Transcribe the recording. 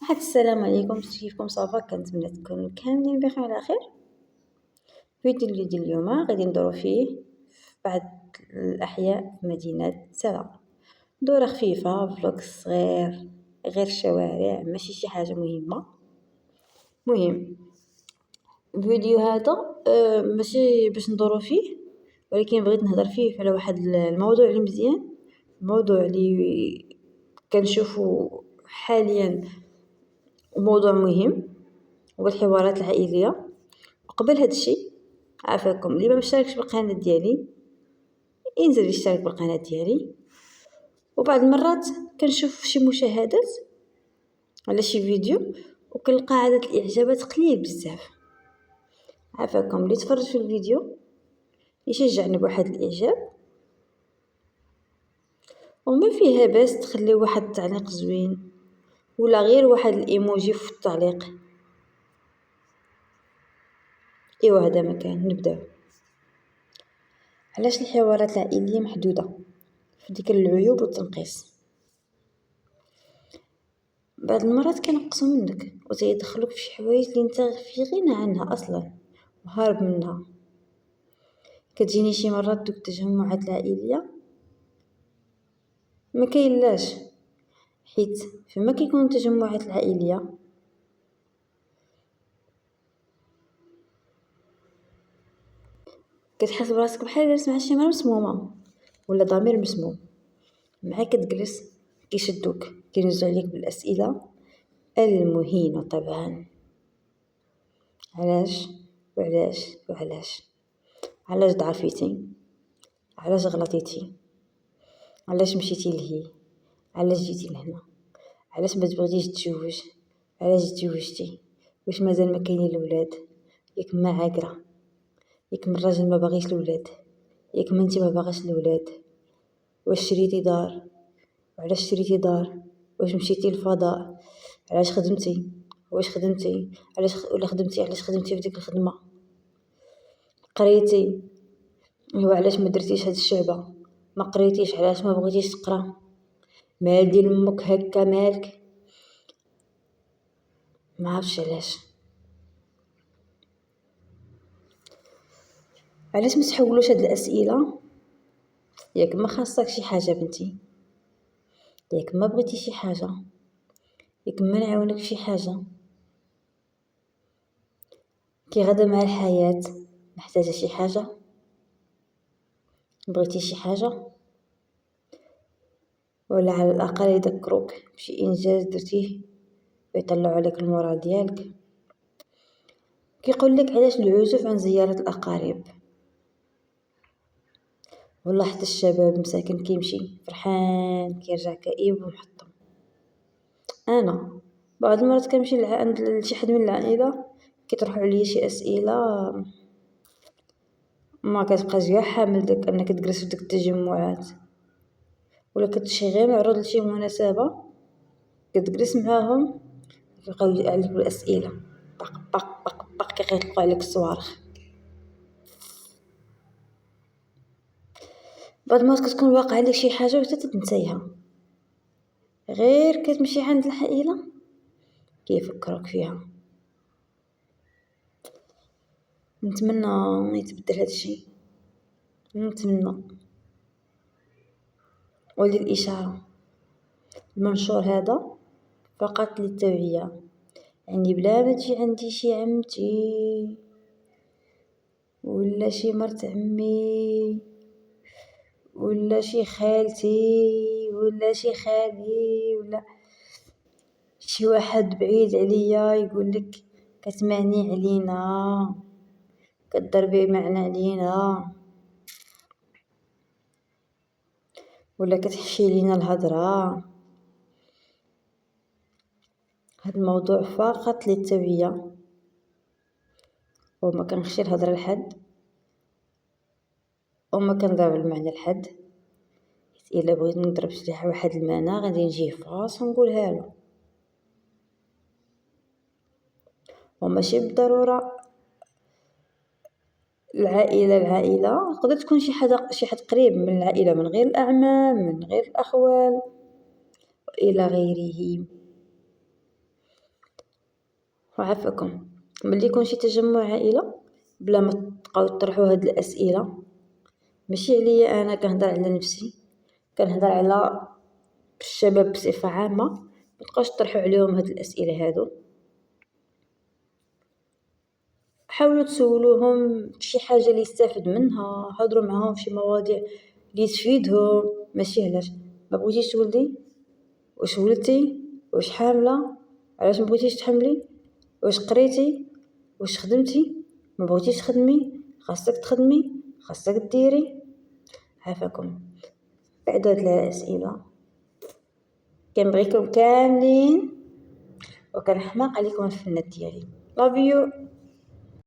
واحد السلام عليكم، كيفكم؟ صافا؟ كنتمنى تكونوا كاملين بخير على خير. فيديو اللي ديال اليوم غادي ندورو فيه في بعض الاحياء في مدينه سلا. دوره خفيفه، فلوق صغير، غير الشوارع، ماشي شي حاجه مهمه. مهم الفيديو هذا ماشي باش ندورو فيه، ولكن بغيت نهضر فيه على واحد الموضوع اللي مزيان، الموضوع اللي كنشوفو حاليا موضوع مهم، هو الحوارات العائليه. قبل هاد الشيء عافاكم اللي ما مشتركش بالقناه ديالي ينزل يشترك بالقناه ديالي. وبعض المرات كنشوف شي مشاهدات على شي فيديو وكنلقى عدد الاعجابات قليل بزاف. عافاكم اللي تفرج في الفيديو يشجعني بواحد الاعجاب، وما فيها باس تخلي واحد التعليق زوين ولا غير واحد الايموجي في التعليق. ايوا هذا مكان نبداو. علاش الحوارات العائليه محدوده في ذكر العيوب والتنقيص؟ بعض المرات كينقصوا منك وتيدخلوك في شي حوايج اللي انت في غنى عنها اصلا وهارب منها. كتجيني شي مرات دوك التجمعات العائليه ما كاينلاش، حيت فما كيكونوا التجمعات العائليه كتحس براسك بحال جالس مع شي مرا مسمومه ولا ضمير مسموم. مع كتجلس كيشدوك كينزلوا عليك بالاسئله المهينه طبعا. علاش وعلاش وعلاش؟ علاش ضعفيتي؟ علاش غلطيتي؟ علاش مشيتي لهي؟ علاش جيتي لهنا؟ علاش ما تبغيتيش تتزوج؟ علاش تزوجتي؟ واش مازال ما كاينين الولاد؟ ياك ما عاقره؟ ياك من الراجل ما باغيش الولاد؟ ياك ما انت ما باغاش الولاد؟ واش شريتي دار؟ وعلاش شريتي دار؟ واش مشيتي للفضاء؟ علاش خدمتي؟ واش خدمتي؟ ولا خدمتي علاش خدمتي في ديك الخدمه؟ قريتي؟ هو علاش ما درتيش هاد الشعبه؟ ما قريتيش؟ علاش ما بغيتيش تقرا؟ مال ديال امك هكا مالك؟ ما عرفتش علاش ما تحولوش هاد الاسئله؟ ياك ما خاصك شي حاجه بنتي؟ ياك ما بغيتي شي حاجه؟ ياك ما نعاونك شي حاجه؟ كي غدا مع الحياه محتاجه شي حاجه؟ بغيتي شي حاجه؟ ولا على الاقل يذكروك بشي انجاز درتيه ويطلعوا عليك المورال ديالك؟ كيقول لك علاش العزوف عن زياره الاقارب؟ والله حتى الشباب مساكن كيمشي فرحان كيرجع كئيب ومحطم. انا بعض المرات كنمشي عند شي حد من العائله كيطرحوا عليا شي اسئله ما كتبقاش كاع حامل داك انك تجلس في ديك التجمعات، ولا كتمشي غير معروض لشي مناسبه كتجلس معاهم كيبقاو عليك بالاسئله باق باق باق باق كيطلقوا عليك الصواريخ. بعض المرات كتكون واقع عليك شي حاجه وحتى تنسيها، غير كتمشي عند العائله كيفكروك فيها. نتمنى يتبدل هذا الشيء، نتمنى. وللإشارة المنشور هذا فقط للتوعية، يعني بلا ما تجي عندي شي عمتي ولا شي مرت عمي ولا شي خالتي ولا شي خالي ولا شي واحد بعيد عليا يقول لك كتمعني علينا كتضربي معنا علينا ولا كتحشي لينا الهضره. هذا الموضوع فقط للتوعية، وما كنخشي الهضره لحد وما كنضرب المعنى لحد. الا بغيت نضرب شي واحد المعنى غادي نجيه فراسو ونقولها له، وماشي بالضروره العائله تقدر تكون شي حد قريب من العائله من غير الاعمام من غير الاخوال الى غيره. وعافاكم ملي يكون شي تجمع عائلة بلا ما تبقاو تطرحوا هاد الأسئلة، ماشي عليا أنا كنهضر على نفسي، كنهضر على الشباب بصفة عامة، متبقاوش تطرحوا عليهم هاد الأسئلة هادو. حاولوا تسولوهم شي حاجة اللي يستافد منها، هضروا معاهم في مواضيع اللي تفيدهم، ماشي علاش ما بغيتيش تولدي، واش ولدتي، واش حاملة، علاش ما بغيتيش تحملي، واش قريتي، واش خدمتي، ما بغيتيش تخدمي، خاصك تخدمي، خاصك ديري. عافاكم بعد هاد الأسئلة كنبغيكم كاملين وكنحماق عليكم الفنات ديالي. love you.